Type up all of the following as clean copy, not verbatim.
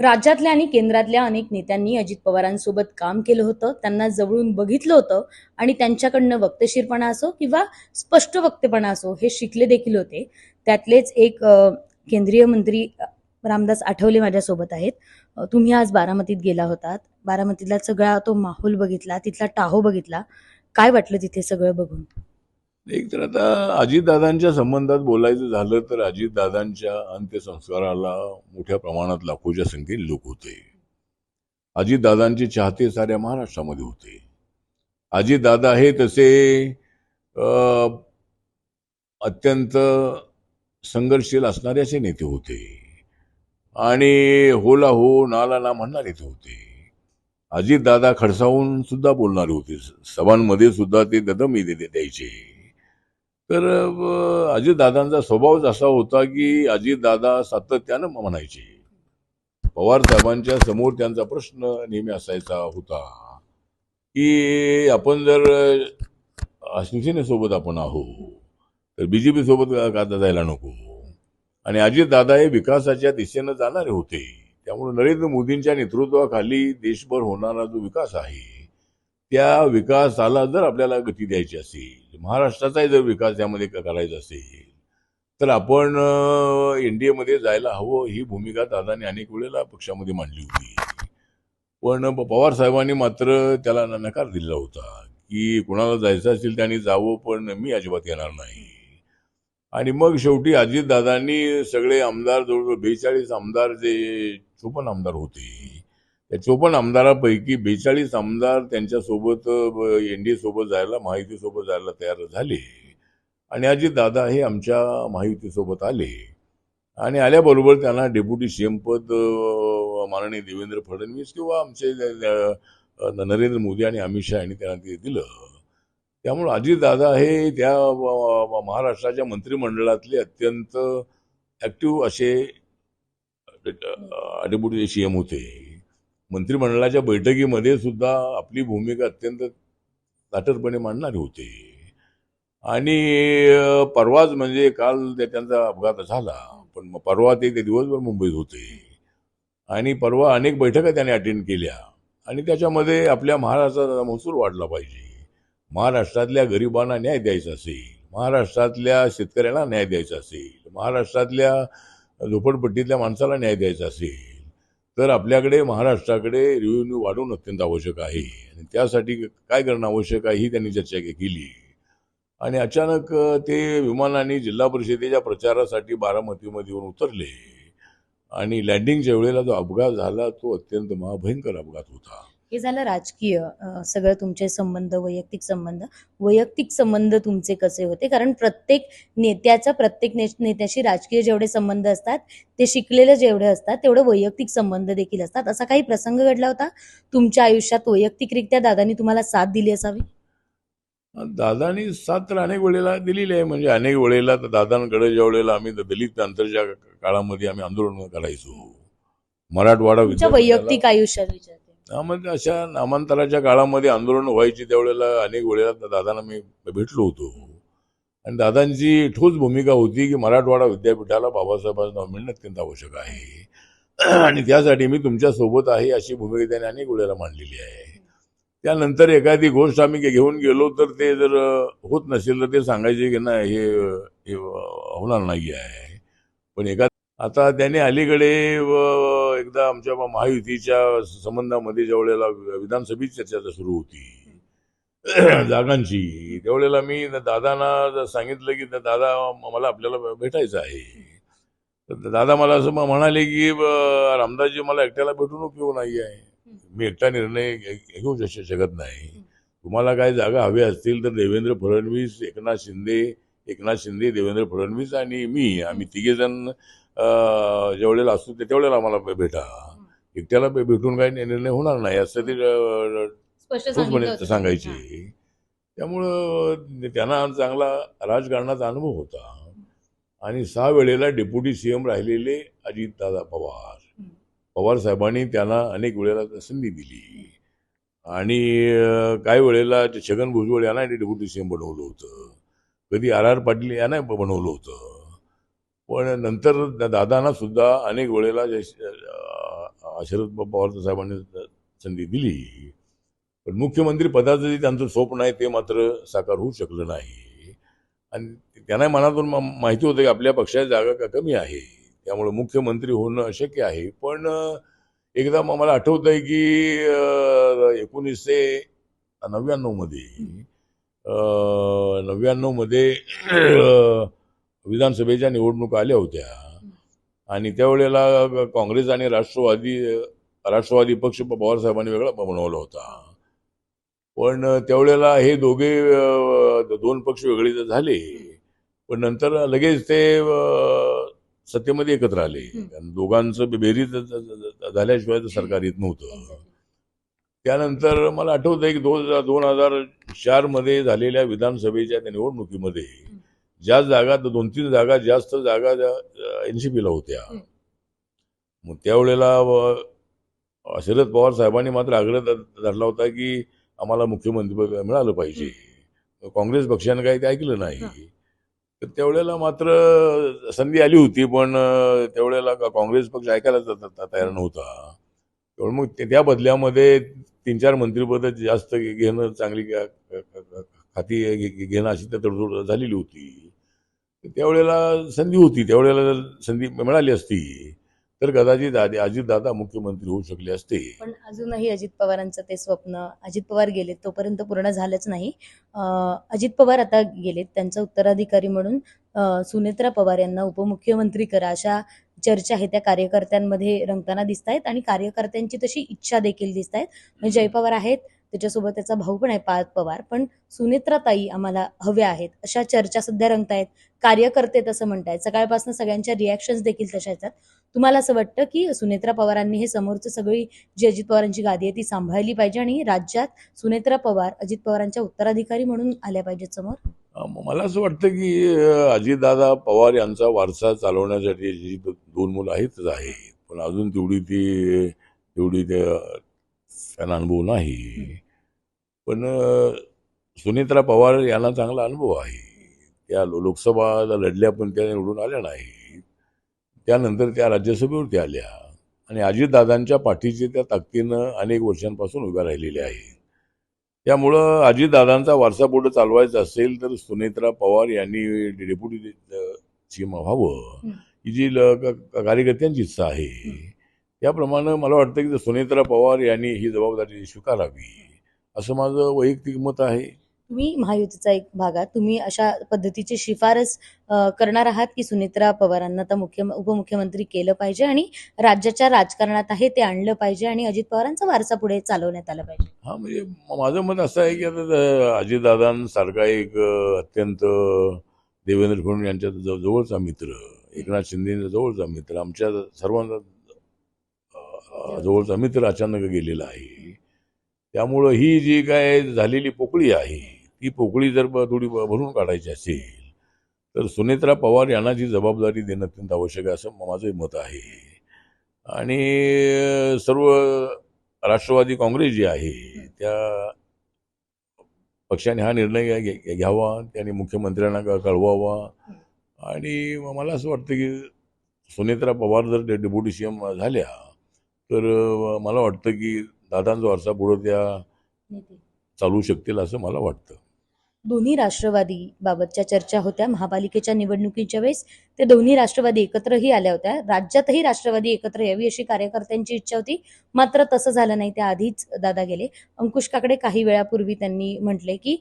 राज्यातल्या आणि केंद्रातल्या अनेक नेत्यांनी अजित पवारांसोबत काम केलं होतं, त्यांना जवळून बघितलं होतं आणि त्यांच्याकडनं वक्तशीरपणा असो किंवा स्पष्ट वक्तेपणा असो हे शिकले देखील होते. त्यातलेच एक केंद्रीय मंत्री रामदास आठवले माझ्यासोबत आहेत. तुम्ही आज बारामतीत गेला होतात. बारामतीतला सगळा तो माहोल बघितला, तिथला टाहो बघितला. काय वाटलं तिथे सगळं बघून? एक तर आता अजितदादांच्या संबंधात बोलायचं झालं तर अजितदादांच्या अंत्यसंस्काराला मोठ्या प्रमाणात लाखोच्या संख्येने लोक होते. अजितदादांचे चाहते साऱ्या महाराष्ट्रामध्ये होते. अजितदादा हे तसे अत्यंत संघर्षशील असणारे असे नेते होते आणि होला हो नाला ना म्हणणारे ते होते. अजितदादा खडसावून सुद्धा बोलणारे होते, सभांमध्ये सुद्धा ते ददमी द्यायचे. तर अजितदादांचा स्वभावच असा होता की अजितदादा सातत्यानं म्हणायचे. पवार साहेबांच्या समोर त्यांचा प्रश्न नेहमी असायचा होता की आपण जर शिवसेनेसोबत आपण आहोत तर बीजेपी सोबत का जायला नको. आणि अजितदादा हे विकासाच्या दिशेनं जाणारे होते. त्यामुळे नरेंद्र मोदींच्या नेतृत्वाखाली देशभर होणारा जो विकास आहे त्या विकासाला जर आपल्याला गती द्यायची असेल, महाराष्ट्राचाही जर विकास यामध्ये करायचा असेल तर आपण एनडीए मध्ये जायला हवं, ही भूमिका दादांनी अनेक वेळेला पक्षामध्ये मांडली होती. पण पवार साहेबांनी मात्र त्याला नकार दिला होता की कुणाला जायचं असेल त्यांनी जावं, पण मी अजिबात येणार नाही. आणि मग शेवटी अजितदादांनी सगळे आमदार, जवळजवळ 42 आमदार, जे 54 आमदार होते, त्या 54 आमदारापैकी 42 आमदार त्यांच्यासोबत एनडीए सोबत जायला, महायुतीसोबत जायला तयार झाले. आणि अजितदादा हे आमच्या महायुतीसोबत आले आणि आल्याबरोबर त्यांना डेप्युटी सीएम पद माननीय देवेंद्र फडणवीस किंवा आमचे नरेंद्र मोदी आणि अमित शहा यांनी त्यांना ते दिलं. त्यामुळे अजितदादा हे त्या महाराष्ट्राच्या मंत्रिमंडळातले अत्यंत ऍक्टिव्ह असे डेप्युटी सीएम होते. मंत्रिमंडळाच्या बैठकीमध्ये सुद्धा आपली भूमिका अत्यंत ताठरपणे मांडणारे होते. आणि परवाच म्हणजे काल त्यांचा अपघात झाला, पण परवा ते दिवसभर मुंबईत होते आणि परवा अनेक बैठका त्यांनी अटेंड केल्या. आणि त्याच्यामध्ये आपल्या महाराष्ट्राचा महसूल वाढला पाहिजे, महाराष्ट्रातल्या गरिबांना न्याय द्यायचा असेल, महाराष्ट्रातल्या शेतकऱ्यांना न्याय द्यायचा असेल, महाराष्ट्रातल्या झोपडपट्टीतल्या माणसाला न्याय द्यायचा असेल तर आपल्याकडे महाराष्ट्राकडे रेव्हेन्यू वाढवणं अत्यंत आवश्यक आहे. आणि त्यासाठी काय करणं आवश्यक आहे ही त्यांनी चर्चा केली. आणि अचानक ते विमानाने जिल्हा परिषदेच्या प्रचारासाठी बारामतीमध्ये येऊन उतरले आणि लँडिंगच्या वेळेला जो अपघात झाला तो अत्यंत महाभयंकर अपघात होता. हे झालं राजकीय, सगळं तुमचे संबंध, वैयक्तिक संबंध तुमचे कसे होते? कारण प्रत्येक नेत्याशी राजकीय जेवढे संबंध असतात, ते शिकलेले जेवढे असतात तेवढे वैयक्तिक संबंध देखील असतात. असा काही प्रसंग घडला होता तुमच्या आयुष्यात वैयक्तिकरित्या दादांनी तुम्हाला साथ दिली असावी? दादानी साथ तर अनेक वेळेला दिलेली आहे. म्हणजे अनेक वेळेला दादांकडे ज्या वेळेला आम्ही दलित नंतरच्या काळामध्ये आम्ही आंदोलन करायचो, मराठवाडा वैयक्तिक आयुष्यात विचारते. म्हणजे अशा नामांतराच्या काळामध्ये आंदोलन व्हायची त्यावेळेला अनेक वेळेला दादांना मी भेटलो होतो. आणि दादांची ठोस भूमिका होती की मराठवाडा विद्यापीठाला बाबासाहेबांचं नाव मिळणं अत्यंत आवश्यक आहे आणि त्यासाठी मी तुमच्या सोबत आहे अशी भूमिका त्यांनी अनेक वेळेला मांडलेली आहे. त्यानंतर एखादी गोष्ट आम्ही घेऊन गेलो तर ते जर होत नसेल तर ते सांगायचे की नाही हे होणार नाही आहे. पण आता त्याने अलीकडे एकदा आमच्या महायुतीच्या संबंधामध्ये ज्या वेळेला विधानसभेची चर्चा सुरू होती जागांची, त्यावेळेला मी दादांना सांगितलं की दादा मला आपल्याला भेटायचं आहे. तर दादा मला असं म्हणाले की रामदासजी मला एकट्याला भेटून उपयोग नाही आहे, मी एकटा निर्णय घेऊ शकत नाही. तुम्हाला काय जागा हव्या असतील तर देवेंद्र फडणवीस, एकनाथ शिंदे, देवेंद्र फडणवीस आणि मी, आम्ही तिघेजण ज्यावेळेला असतो त्यावेळेला आम्हाला भेटा. एकट्याला भेटून काही निर्णय होणार नाही असं ते सांगायचे. त्यामुळं त्यांना चांगला राजकारणाचा अनुभव होता. आणि 6 वेळेला डेप्युटी सीएम राहिलेले अजितदादा पवार साहेबांनी त्यांना अनेक वेळेला संधी दिली. आणि काही वेळेला छगन भुजबळ यांना डेप्युटी सीएम बनवलं होतं, कधी RR पाटील यांना बनवलं होतं. पण नंतर दादांना सुद्धा अनेक वेळेला शरद पवार साहेबांनी संधी दिली, पण मुख्यमंत्री पदाचं जे त्यांचं स्वप्न आहे ते मात्र साकार होऊ शकलं नाही. आणि त्यांना मनातून माहिती होतं की आपल्या पक्षाची जागा कमी आहे, त्यामुळे मुख्यमंत्री होणं अशक्य आहे. पण एकदा मला आठवत आहे की 1999 मध्ये विधानसभेच्या निवडणुका आल्या होत्या आणि त्यावेळेला काँग्रेस आणि राष्ट्रवादी पक्ष पवार साहेबांनी वेगळा बनवला होता. पण त्यावेळेला हे दोघे दोन पक्ष वेगळे झाले, पण नंतर लगेच ते सत्तेमध्ये एकत्र आले. दोघांचं बेरीज झाल्याशिवाय सरकार येत नव्हतं. त्यानंतर मला आठवत आहे की 2004 मध्ये झालेल्या विधानसभेच्या त्या निवडणुकीमध्ये ज्या जागा 2-3 जागा जास्त जागा एनसीपीला होत्या. मग त्यावेळेला शरद पवार साहेबांनी मात्र आग्रह धरला होता की आम्हाला मुख्यमंत्री मिळालं पाहिजे. काँग्रेस पक्षाने काही ते ऐकलं नाही. तर त्यावेळेला मात्र संधी आली होती, पण त्यावेळेला काँग्रेस पक्ष ऐकायला तयार नव्हता. त्यामुळे मग त्या बदल्यामध्ये 3-4 मंत्रिपद जास्त घेणं, चांगली खाती घेणं अशी त्या तडजोड झालेली होती. त्यावेळेला संधी होती, त्यावेळेला संधी मिळाली असती तर कदाचित अजितदादा मुख्यमंत्री होऊ शकले असते. पण अजूनही अजित पवारांचं ते स्वप्न, अजित पवार गेलेत तोपर्यंत पूर्ण झालंच नाही. अजित पवार आता गेलेत, त्यांचा उत्तराधिकारी म्हणून सुनेत्रा पवार यांना उपमुख्यमंत्री करा अशा चर्चा आहे त्या कार्यकर्त्यांमध्ये रंगताना दिसत आहेत आणि कार्यकर्त्यांची तशी इच्छा देखील दिसत आहेत. जय पवार आहेत, त्याच्यासोबत त्याचा भाऊ पण आहे पार्थ पवार, पण सुनेत्राताई आम्हाला हव्या आहेत अशा चर्चा सध्या रंगतायत. कार्यकर्ते तसं म्हणतायत. सकाळपासून सगळ्यांच्या रिॲक्शन्स देखील तशा आहेत. तुम्हाला असं वाटतं की सुनेत्रा पवारांनी हे समोरचं सगळी जी अजित पवारांची गादी आहे ती सांभाळली पाहिजे आणि राज्यात सुनेत्रा पवार अजित पवारांच्या उत्तराधिकारी म्हणून आल्या पाहिजेत समोर? मला असं वाटतं की अजितदादा पवार यांचा वारसा चालवण्यासाठी जी 2 मुलं आहेतच आहे, पण अजून तेवढी त्यांना अनुभव नाही. पण सुनेत्रा पवार यांना चांगला अनुभव आहे. त्या लोकसभाला लढल्या पण त्या निवडून आल्या नाही. त्यानंतर त्या राज्यसभेवरती आल्या आणि अजितदादांच्या पाठीचे त्या ताकदीनं अनेक वर्षांपासून उभ्या राहिलेल्या आहेत. त्यामुळं अजितदादांचा वारसा पुढे चालवायचा असेल तर सुनेत्रा पवार यांनी डेप्युटी सीएम व्हावं ही जी कार्यकर्त्यांची इच्छा आहे. त्याप्रमाणे मला वाटतं की सुनेत्रा पवार यांनी ही जबाबदारी स्वीकारावी असं माझं वैयक्तिक मत आहे. तुम्ही महायुतीचा एक भाग आहात, तुम्ही अशा पद्धतीची शिफारस करणार आहात की सुनेत्रा पवारांना आता उपमुख्यमंत्री केलं पाहिजे आणि राज्याच्या राजकारणात आहे ते आणलं पाहिजे आणि अजित पवारांचा वारसा पुढे चालवण्यात आला पाहिजे? हा, म्हणजे माझं मत असं आहे की आता अजितदादांसारखा एक अत्यंत देवेंद्र फडणवीस यांच्या जवळचा मित्र, एकनाथ शिंदेचा जवळचा मित्र, आमच्या सर्वांचा जवळचा मित्र अचानक गेलेला आहे. त्यामुळं ही जी काय झालेली पोकळी आहे ती पोकळी जर थोडी भरून काढायची असेल तर सुनेत्रा पवार यांना जी जबाबदारी देणं अत्यंत आवश्यक आहे असं माझं मत आहे. आणि सर्व राष्ट्रवादी काँग्रेस जी आहे त्या पक्षाने हा निर्णय घ्यावा, त्यांनी मुख्यमंत्र्यांना कळवावा. आणि मला असं वाटतं की सुनेत्रा पवार जर डेप्युटी सीएम झाल्या तर मला वाटतं की दादांचा वारसा पुढे त्या चालू शकतील असं मला वाटतं. दोन्ही राष्ट्रवादी बाबतच्या चर्चा होत्या महापालिकेच्या निवडणुकीच्या वेळेस. ते दोन्ही राष्ट्रवादी एकत्रही आल्या होत्या. राज्यातही राष्ट्रवादी एकत्र यावी अशी कार्यकर्त्यांची इच्छा होती, मात्र तसं झालं नाही. त्या आधीच दादा गेले. अंकुश काकडे काही वेळापूर्वी त्यांनी म्हटले की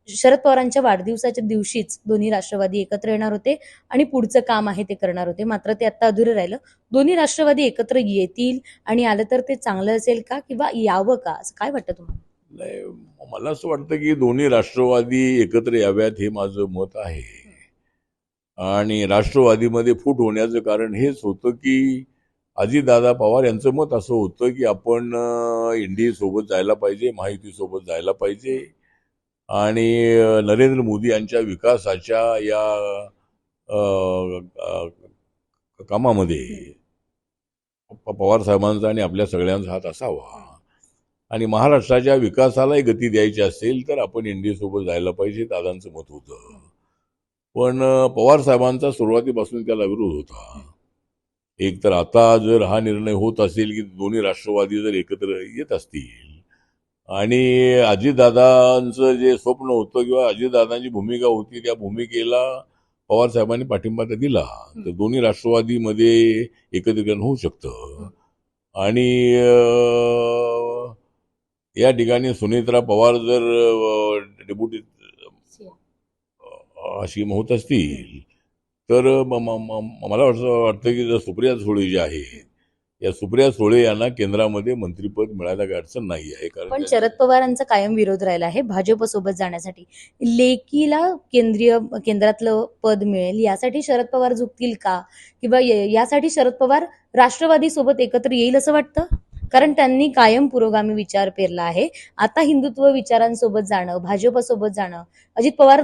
शरद पवारांच्या वाढदिवसाच्या दिवशीच दोन्ही राष्ट्रवादी एकत्र येणार होते आणि पुढचं काम आहे ते करणार होते, मात्र ते आता अधुरं राहिलं. दोन्ही राष्ट्रवादी एकत्र येतील आणि आलं तर ते चांगलं असेल का किंवा यावं का, असं काय वाटतं तुम्हाला? नाही, मला असं वाटतं की दोन्ही राष्ट्रवादी एकत्र याव्यात हे माझं मत आहे. आणि राष्ट्रवादीमध्ये फूट होण्याचं कारण हेच होतं की अजितदादा पवार यांचं मत असं होतं की आपण इंडिया सोबत जायला पाहिजे, महायुती सोबत जायला पाहिजे आणि नरेंद्र मोदी यांच्या विकासाच्या या कामामध्ये पवार साहेबांचा आणि आपल्या सगळ्यांचा हात असावा. आणि महाराष्ट्राच्या विकासालाही गती द्यायची असेल तर आपण इंडियासोबत जायला पाहिजे, दादांचं मत होतं. पण पवार साहेबांचा सुरुवातीपासून त्याला विरोध होता एक तर आता जर हा निर्णय होत असेल की दोन्ही राष्ट्रवादी जर एकत्र येत असतील आणि अजितदादांचं जे स्वप्न होतं किंवा अजितदादांची भूमिका होती त्या भूमिकेला पवार साहेबांनी पाठिंबा तर दिला तर दोन्ही राष्ट्रवादीमध्ये एकत्रीकरण होऊ शकतं. आणि या ठिकाणी सुनेत्रा पवार जर डेप्युटी अशी होत असतील तर मला वाटतं की जर सुप्रिया सुळे जे आहे या सुप्रिया सुळे यांना केंद्रामध्ये मंत्रिपद मिळायला काही अडचण नाही आहे. पण कारण शरद पवारांचा कायम विरोध राहिला आहे भाजपसोबत जाण्यासाठी. लेकीला केंद्रातलं पद मिळेल यासाठी शरद पवार झुकतील का, किंवा यासाठी शरद पवार राष्ट्रवादी सोबत एकत्र येईल असं वाटतं? कारण त्यांनी कायम पुरोगामी विचार पेरला आहे. आता हिंदुत्व विचारांसोबत जाणं, भाजपसोबत जाणं, अजित पवार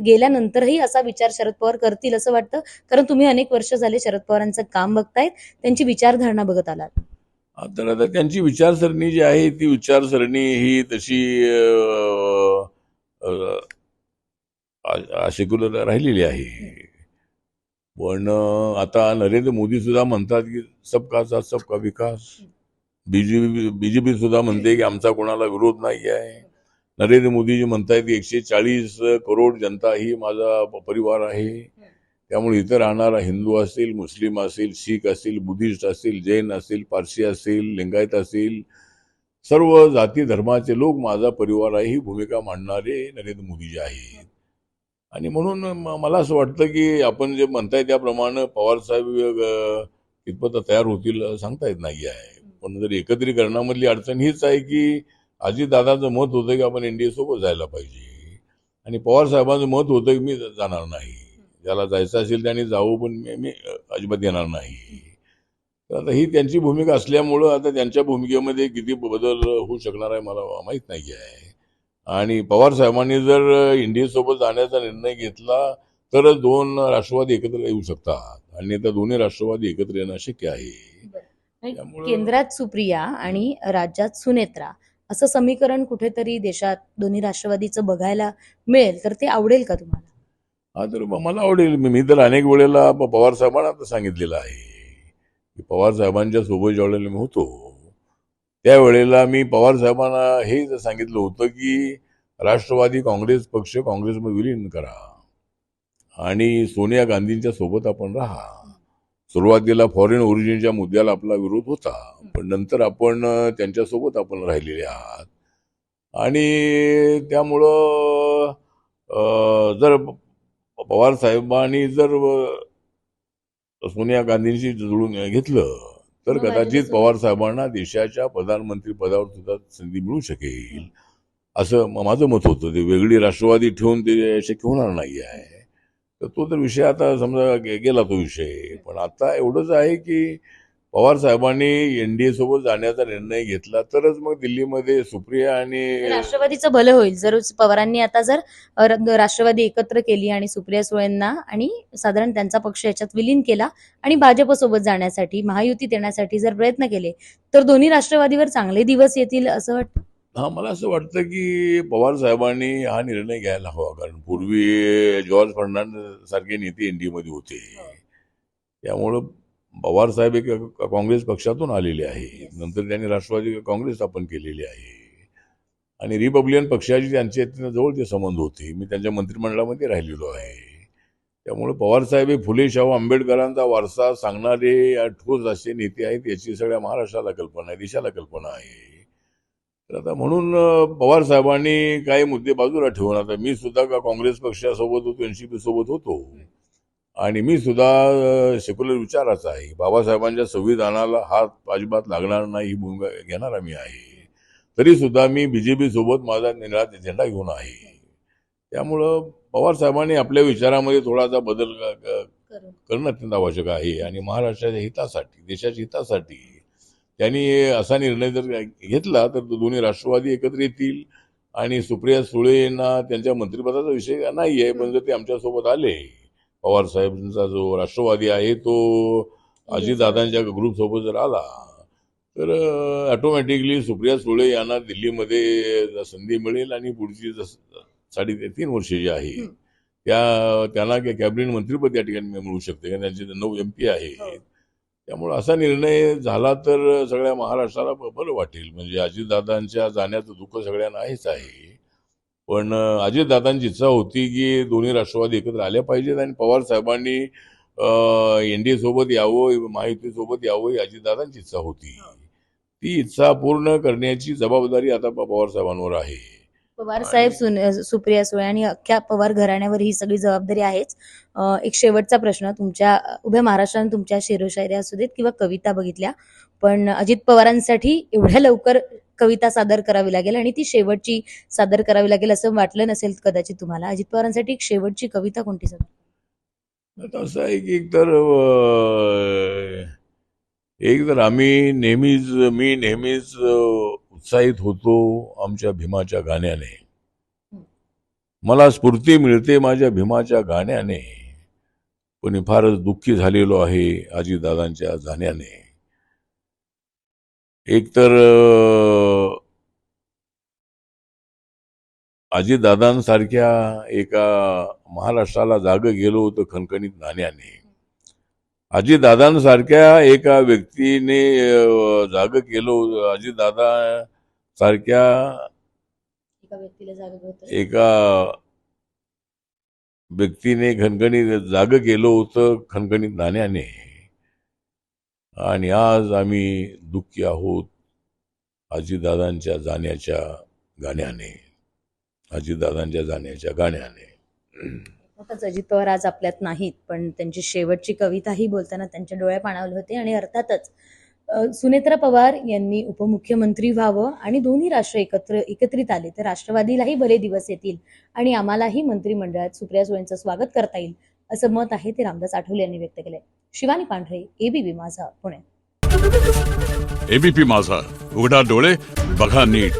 गेल्यानंतरही असा विचार शरद पवार करतील असं वाटतं? कारण तुम्ही अनेक वर्ष झाले शरद पवारांचं काम बघतायत, त्यांची विचारधारणा बघत आलात. तर आता त्यांची विचारसरणी जी आहे ती विचारसरणी ही तशी सेक्युलर राहिलेली आहे. पण आता नरेंद्र मोदी सुद्धा म्हणतात की सबका साथ सबका विकास. बीजेपी सुद्धा म्हणते की आमचा कोणाला विरोध नाही आहे. नरेंद्र मोदीजी म्हणतायत की 140 करोड जनता ही माझा परिवार आहे. त्यामुळे इथं राहणारा हिंदू असेल, मुस्लिम असेल, शीख असेल, बुद्धिस्ट असेल, जैन असेल, पारसी असेल, लिंगायत असेल, सर्व जाती धर्माचे लोक माझा परिवार आहे ही भूमिका मांडणारे नरेंद्र मोदीजी आहेत. आणि म्हणून मला असं वाटतं की आपण जे म्हणताय त्याप्रमाणे पवार साहेब कितपत तयार होतील सांगता येत नाही आहे. पण जर एकत्रीकरणामधली अडचण हीच आहे की अजितदादाचं मत होतं की आपण एनडीए सोबत जायला पाहिजे आणि पवार साहेबांचं मत होतं की मी जाणार नाही. ज्याला जायचं असेल त्याने जाऊ पण मी अजिबात येणार नाही. तर आता ही त्यांची भूमिका असल्यामुळं आता त्यांच्या भूमिकेमध्ये किती बदल होऊ शकणार आहे मला माहीत नाही आहे. आणि पवार साहेबांनी जर एनडीए सोबत जाण्याचा निर्णय घेतला तरच दोन राष्ट्रवादी एकत्र येऊ शकतात आणि आता दोन्ही राष्ट्रवादी एकत्र येणं शक्य आहे. केंद्रात सुप्रिया आणि राज्यात सुनेत्रा असं समीकरण कुठेतरी देशात दोन्ही राष्ट्रवादीचं बघायला मिळेल तर ते आवडेल का तुम्हाला? हा तर मला आवडेल. मी तर अनेक वेळेला पवार साहेबांना आता सांगितलेलं आहे की पवार साहेबांच्या सोबत ज्या वेळेला मी होतो त्यावेळेला मी पवार साहेबांना हे सांगितलं होतं की राष्ट्रवादी काँग्रेस पक्ष काँग्रेसमध्ये विलीन करा आणि सोनिया गांधींच्या सोबत आपण राहा. सुरुवातीला फॉरेन ओरिजिनच्या मुद्द्याला आपला विरोध होता पण नंतर आपण त्यांच्यासोबत आपण राहिलेले आहात. आणि त्यामुळं जर पवार साहेबांनी जर सोनिया गांधींशी जुळून घेतलं तर कदाचित पवार साहेबांना देशाच्या प्रधानमंत्री पदावर सुद्धा संधी मिळू शकेल असं माझं मत होतं. ते वेगळी राष्ट्रवादी ठेवून ते शक्य होणार नाही आहे. तर तो तर विषय आता समजा गेला तो विषय. पण आता एवढंच आहे की पवार साहेबांनी एनडीए सोबत जाण्याचा निर्णय घेतला तरच मग दिल्लीमध्ये सुप्रिया आणि राष्ट्रवादीचं भलं होईल. जर पवारांनी आता जर राष्ट्रवादी एकत्र केली आणि सुप्रिया सुळेंना आणि साधारण त्यांचा पक्ष याच्यात विलीन केला आणि भाजपसोबत जाण्यासाठी महायुतीत येण्यासाठी जर प्रयत्न केले तर दोन्ही राष्ट्रवादीवर चांगले दिवस येतील असं वाटतं. हा मला असं वाटतं की पवार साहेबांनी हा निर्णय घ्यायला हवा. कारण पूर्वी जॉर्ज फर्नांडिस सारखे नेते एनडीएमध्ये होते. त्यामुळं पवार साहेब एक काँग्रेस पक्षातून आलेले आहे. नंतर त्यांनी राष्ट्रवादी काँग्रेस स्थापन केलेली आहे आणि रिपब्लिकन पक्षाची त्यांचे जवळचे संबंध होते. मी त्यांच्या मंत्रिमंडळामध्ये राहिलेलो आहे. त्यामुळे पवार साहेब हे फुले शाहू आंबेडकरांचा वारसा सांगणारे ठोस असे नेते आहेत याची सगळ्या महाराष्ट्राला कल्पना आहे, देशाला कल्पना आहे. तर आता म्हणून पवार साहेबांनी काही मुद्दे बाजूला ठेवून आता मी सुद्धा काँग्रेस पक्षासोबत होतो, एनसीपी सोबत होतो आणि मी सुद्धा सेक्युलर विचाराचा आहे. बाबासाहेबांच्या संविधानाला हात अजिबात लागणार नाही ही भूमिका घेणारा मी आहे. तरी सुद्धा मी बीजेपी सोबत माझा निळा झेंडा घेऊन आहे. त्यामुळं पवार साहेबांनी आपल्या विचारामध्ये थोडासा बदल करणं अत्यंत आवश्यक आहे आणि महाराष्ट्राच्या हितासाठी, देशाच्या हितासाठी त्यांनी असा निर्णय जर घेतला तर दोन्ही राष्ट्रवादी एकत्र येतील आणि सुप्रिया सुळेंना त्यांच्या मंत्रिपदाचा विषय नाही आहे. पण जर ते आमच्यासोबत आले, पवार साहेबांचा जो राष्ट्रवादी आहे तो अजितदादांच्या ग्रुप सोबत जर आला तर ऑटोमॅटिकली सुप्रिया सुळे यांना दिल्लीमध्ये संधी मिळेल आणि पुढची 3.5 वर्ष जी आहे त्यांना कॅबिनेट मंत्रीपद या ठिकाणी मिळू शकते. कारण त्यांचे 9 MP आहेत. त्यामुळे असा निर्णय झाला तर सगळ्या महाराष्ट्राला बरं वाटेल. म्हणजे अजितदादांच्या जाण्याचं दुःख सगळ्यांना आहेच आहे, पण अजितदादांची इच्छा होती की दोन्ही राष्ट्रवादी एकत्र आल्या पाहिजेत आणि पवार साहेबांनी एनडीए सोबत यावं, महायुतीसोबत यावं ही अजितदादांची इच्छा होती. ती इच्छा पूर्ण करण्याची जबाबदारी आता पवार साहेबांवर आहे. पवार साहेब, सुप्रिया सुळे आणि अख्ख्या पवार घराण्यावर ही सगळी जबाबदारी आहेच. एक शेवटचा प्रश्न, तुमच्या उभ्या महाराष्ट्राने तुमच्या शेरोशायरी असू देत किंवा कविता बघितल्या, पण अजित पवारांसाठी एवढ्या लवकर कविता सादर करावी लागेल आणि ती शेवटची सादर करावी लागेल असं वाटलं नसेल कदाचित तुम्हाला. अजित पवारांसाठी एक शेवटची कविता कोणती सादर? आता असं आहे की एकतर मी नेहमीच उत्साहित होतो आमच्या भीमाच्या गाण्याने. मला स्फूर्ती मिळते माझ्या भीमाच्या गाण्याने, पण मी फारच दुःखी झालेलो आहे अजितदादांच्या जाण्याने. एकतर अजितदादांसारख्या एका महाराष्ट्राला जागं गेलो होतं खणखणीत नाण्याने. अजितदादांसारख्या एका व्यक्तीने जागं केलं, अजितदादा सारख्या एका व्यक्तीला जागं होतं. एका व्यक्तीने खणखणीत जागं केलं होतं खणखणीत नाण्याने, आणि आज आम्ही दुःखी आहोत अजितदादांच्या जाण्याच्या गाण्याने. अर्थातच अजित पवार आज आपल्यात नाहीत, पण त्यांची शेवटची कविताही बोलताना त्यांच्या डोळ्या पाणावले होते. आणि अर्थातच सुनेत्रा पवार यांनी उपमुख्यमंत्री व्हावं आणि दोन्ही राष्ट्र एकत्रित आले तर राष्ट्रवादीलाही भले दिवस येतील आणि आम्हालाही मंत्रिमंडळात सुप्रिया सुळेंचं स्वागत करता येईल, असं मत आहे ते रामदास आठवले यांनी व्यक्त केलंय. शिवानी पांढरे, एबीपी माझा, पुणे. एबीपी माझा, उघडा डोळे बघा नीट.